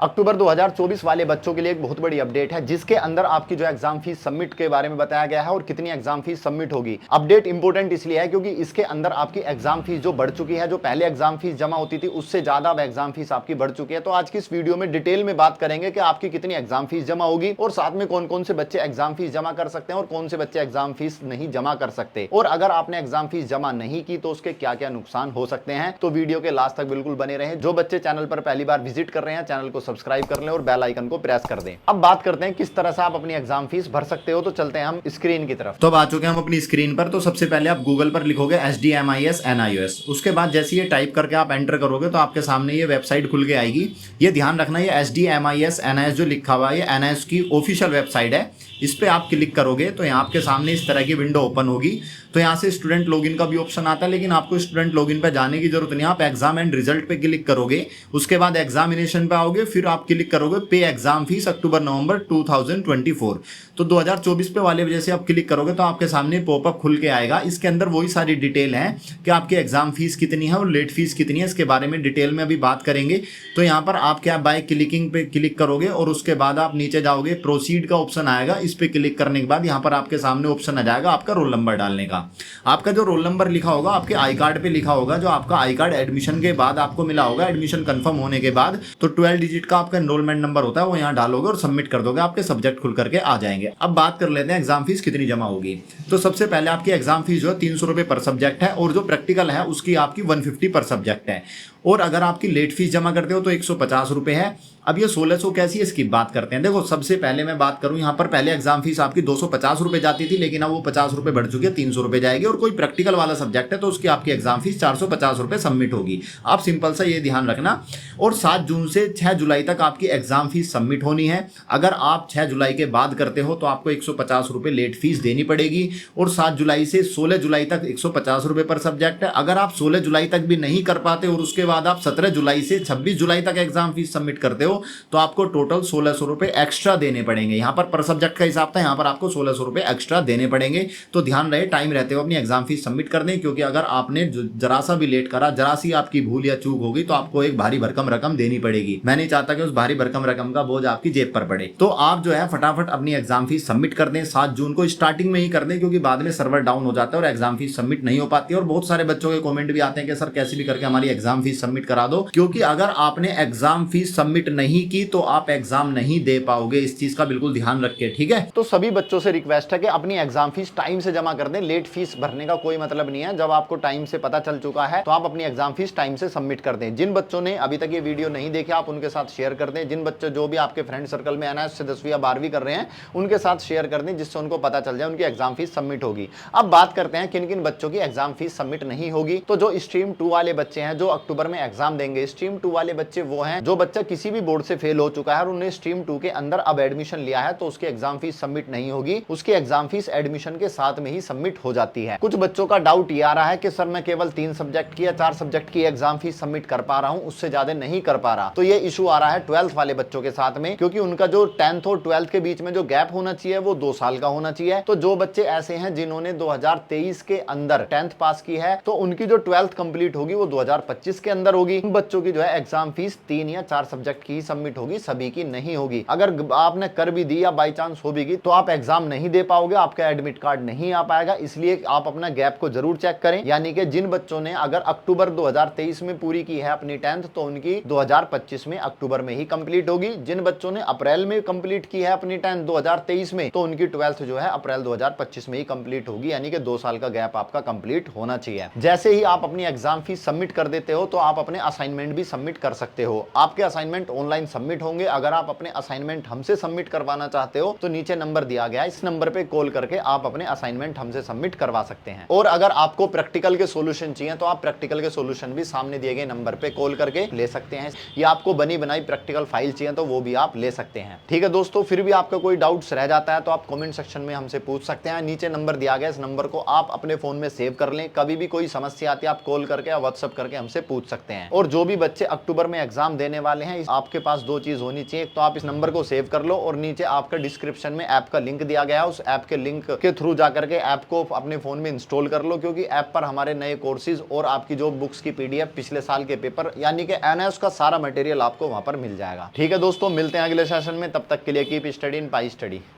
अक्टूबर 2024 वाले बच्चों के लिए एक बहुत बड़ी अपडेट है, जिसके अंदर आपकी जो एग्जाम फीस सबमिट के बारे में बताया गया है और कितनी एग्जाम फीस सबमिट होगी। अपडेट इंपॉर्टेंट इसलिए है क्योंकि इसके अंदर आपकी एग्जाम फीस जो बढ़ चुकी है, जो पहले एग्जाम फीस जमा होती थी उससे ज्यादा अब एग्जाम फीस आपकी बढ़ चुकी है। तो आज की इस वीडियो में डिटेल में बात करेंगे कि आपकी कितनी एग्जाम फीस जमा होगी और साथ में कौन कौन से बच्चे एग्जाम फीस जमा कर सकते हैं और कौन से बच्चे एग्जाम फीस नहीं जमा कर सकते, और अगर आपने एग्जाम फीस जमा नहीं की तो उसके क्या क्या नुकसान हो सकते हैं। तो वीडियो के लास्ट तक बिल्कुल बने रहें। जो बच्चे चैनल पर पहली बार विजिट कर रहे हैं, चैनल को सब्सक्राइब कर लें और बेल आइकन को प्रेस कर दें। अब बात करते हैं किस तरह से आप अपनी एग्जाम फीस भर सकते हो। तो चलते हैं हम स्क्रीन की तरफ। तो अब आ चुके हैं हम अपनी स्क्रीन पर। तो सबसे पहले आप गूगल पर लिखोगे SDMIS NIOS। उसके बाद जैसे ये टाइप करके आप एंटर करोगे तो आपके सामने ये वेबसाइट खुल के आएगी। ये ध्यान रखना, ये SDMIS NIOS जो लिखा हुआ है ये NIOS की ऑफिशियल वेबसाइट है। इस पे आप क्लिक करोगे तो यहाँ आपके सामने इस तरह की विंडो ओपन होगी। तो यहाँ से स्टूडेंट लॉगिन का भी ऑप्शन आता है, लेकिन आपको स्टूडेंट लॉगिन पे जाने की जरूरत नहीं है। आप एग्जाम एंड रिजल्ट पे क्लिक करोगे, उसके बाद एग्जामिनेशन पे आओगे, फिर आप क्लिक करोगे पे एग्जाम फीस अक्टूबर नवंबर 2024। तो 2024 पे वाले वजह से आप क्लिक करोगे तो आपके सामने पॉपअप खुल के आएगा। इसके अंदर वही सारी डिटेल है कि आपकी एग्जाम फीस कितनी है और लेट फीस कितनी है, इसके बारे में डिटेल में अभी बात करेंगे। तो यहाँ पर आप क्या बाय क्लिकिंग पे क्लिक करोगे और उसके बाद आप नीचे जाओगे, प्रोसीड का ऑप्शन आएगा। इस पे क्लिक करने के बाद यहाँ पर आपके सामने ऑप्शन आ जाएगा आपका रोल नंबर डालने का। आपका जो रोल नंबर लिखा होगा आपके आई कार्ड पे लिखा होगा, जो आपका आई कार्ड एडमिशन के बाद आपको मिला होगा, एडमिशन कंफर्म होने के बाद। तो 12 डिजिट का आपका एनरोलमेंट नंबर होता है, वो यहाँ डालोगे और सबमिट कर दोगे, आपके सब्जेक्ट खुल करके आ जाएंगे। अब बात कर लेते हैं एग्जाम फीस कितनी जमा होगी। तो सबसे पहले आपकी एग्जाम फीस जो है 300 रुपए पर सब्जेक्ट है, और जो प्रैक्टिकल है उसकी आपकी 150 पर सब्जेक्ट है। और अगर आपकी लेट फीस जमा करते हो तो 150 रुपए है। अब ये 1600 कैसी है इसकी बात करते हैं। देखो, सबसे पहले मैं बात करूं, यहाँ पर पहले एग्जाम फीस आपकी 250 रुपए जाती थी, लेकिन अब वो 50 रुपए बढ़ चुकी है, 300 रुपए जाएगी। और कोई प्रैक्टिकल वाला सब्जेक्ट है तो उसकी आपकी एग्जाम फीस 450 रुपए सबमिट होगी। आप सिंपल सा ये ध्यान रखना। और 7 जून से 6 जुलाई तक आपकी एग्जाम फीस सबमिट होनी है। अगर आप 6 जुलाई के बाद करते हो तो आपको 150 रुपए लेट फीस देनी पड़ेगी। और 7 जुलाई से 16 जुलाई तक 150 रुपए पर सब्जेक्ट है। अगर आप 16 जुलाई तक भी नहीं कर पाते और उसके बाद आप 17 जुलाई से 26 जुलाई तक एग्जाम फीस सबमिट करते हो तो आपको टोटल 1600 रुपए एक्स्ट्रा देने पड़ेंगे। यहाँ पर सब्जेक्ट का हिसाब था, यहाँ पर आपको 1600 रुपए एक्स्ट्रा देने पड़ेंगे। तो ध्यान रहे, टाइम रहते हो अपनी एग्जाम फीस सबमिट कर दें, क्योंकि अगर आपने जरा सा भी लेट करा, जरा सी आपकी भूल या चूक होगी तो आपको एक भारी भरकम रकम देनी पड़ेगी। मैं नहीं चाहता कि उस भारी भरकम रकम का बोझ आपकी जेब पर पड़े। तो आप जो है फटाफट अपनी एग्जाम फीस सबमिट कर दें। 7 जून को स्टार्टिंग में ही कर दें, क्योंकि बाद में सर्वर डाउन हो जाता है और एग्जाम फीस सबमिट नहीं हो पाती है। और बहुत सारे बच्चों के कमेंट भी आते हैं कि सर कैसे भी करके हमारी एग्जाम फीस सबमिट करा दो, क्योंकि अगर आपने एग्जाम फीस सबमिट नहीं की तो आप एग्जाम नहीं दे पाओगे। इस चीज का बिल्कुल ध्यान रखिए, ठीक है। तो सभी बच्चों से रिक्वेस्ट है कि अपनी एग्जाम फीस टाइम से जमा कर दें। लेट फीस भरने का कोई मतलब नहीं है। जब आपको टाइम से पता चल चुका है तो आप अपनी एग्जाम फीस टाइम से सबमिट कर दें। जिन बच्चों ने अभी तक ये वीडियो नहीं देखा आप उनके साथ शेयर कर दें। जिन बच्चों जो भी आपके फ्रेंड सर्कल में NIOS से 10वीं या 12वीं कर रहे हैं उनके साथ शेयर कर दें, जिससे उनको पता चल जाए उनकी एग्जाम फीस सबमिट होगी। अब बात करते हैं किन किन बच्चों की एग्जाम फीस सबमिट नहीं होगी। तो जो स्ट्रीम 2 वाले बच्चे हैं जो अक्टूबर में एग्जाम देंगे, स्ट्रीम 2 वाले बच्चे वो हैं जो बच्चा किसी भी बोर्ड से फेल हो चुका है और उन्हें स्ट्रीम 2 के अंदर अब एडमिशन लिया है, तो उसकी एग्जाम फीस सबमिट नहीं होगी। उसकी एग्जाम फीस एडमिशन के साथ में ही सबमिट हो जाती है। कुछ बच्चों का डाउट ये आ रहा है कि सर मैं केवल 3 सब्जेक्ट की या 4 सब्जेक्ट की एग्जाम फीस सबमिट कर पा रहा हूं, उससे ज्यादा नहीं कर पा रहा। तो ये इशू आ रहा है 12th वाले बच्चों के साथ में, क्योंकि उनका जो 10th और 12th के बीच में जो गैप होना चाहिए वो 2 साल का होना चाहिए। तो जो बच्चे ऐसे हैं जिन्होंने 2023 के अंदर 10th पास की है तो उनकी जो 12th कंप्लीट होगी वो 2025 के अंदर होगी। उन बच्चों की जो है एग्जाम फीस 3 या 4 सब्जेक्ट की सबमिट होगी, सभी की नहीं होगी। अगर आपने कर भी दी या बाई चांस हो भी तो आप एग्जाम नहीं दे पाओगे, आपका एडमिट कार्ड नहीं आ पाएगा। इसलिए आप अपना गैप को जरूर चेक करें। यानी कि जिन बच्चों ने अगर अक्टूबर 2023 में पूरी की है अपनी 10th तो उनकी 2025 में अक्टूबर में ही कंप्लीट होगी। जिन बच्चों ने अप्रैल में कंप्लीट की है अपनी 10th 2023 में तो उनकी 12th जो है अप्रैल 2025 में ही कंप्लीट होगी। यानी कि 2 साल का गैप आपका कंप्लीट होना चाहिए। जैसे ही आप अपनी एग्जाम फीस सबमिट कर देते हो तो आप अपने असाइनमेंट भी सबमिट कर सकते हो। आपके असाइनमेंट ऑनलाइन सबमिट होंगे। अगर आप अपने असाइनमेंट हमसे सबमिट करवाना चाहते हो तो नीचे नंबर दिया गया है, इस नंबर पे कॉल करके आप अपने असाइनमेंट हमसे सबमिट करवा सकते हैं। और अगर आपको प्रैक्टिकल के सॉल्यूशन चाहिए तो आप प्रैक्टिकल के सॉल्यूशन भी सामने दिए गए नंबर पे कॉल करके ले सकते हैं, या आपको बनी बनाई प्रैक्टिकल फाइल चाहिए तो वो भी आप ले सकते हैं। ठीक है दोस्तों, फिर भी आपका कोई डाउट्स रह जाता है तो आप कमेंट सेक्शन में हमसे पूछ सकते हैं। नीचे नंबर दिया गया, इस नंबर को आप अपने फोन में सेव कर लें। कभी भी कोई समस्या आती है आप कॉल करके या व्हाट्सएप करके हमसे पूछ सकते हैं। और जो भी बच्चे अक्टूबर में एग्जाम देने वाले हैं आपके आपके पास दो चीज होनी चाहिए। एक तो आप इस नंबर को सेव कर लो और नीचे आपका डिस्क्रिप्शन में ऐप का लिंक दिया गया है, उस ऐप के लिंक के थ्रू जाकर के ऐप को अपने फोन में इंस्टॉल कर लो, क्योंकि ऐप पर हमारे नए कोर्सेज और आपकी जो बुक्स की पीडीएफ, पिछले साल के पेपर, यानी कि एनआईएएस का सारा मटेरियल आपको वहां पर मिल जाएगा। ठीक है दोस्तों, मिलते हैं अगले सेशन में, तब तक के लिए keep study in pi study.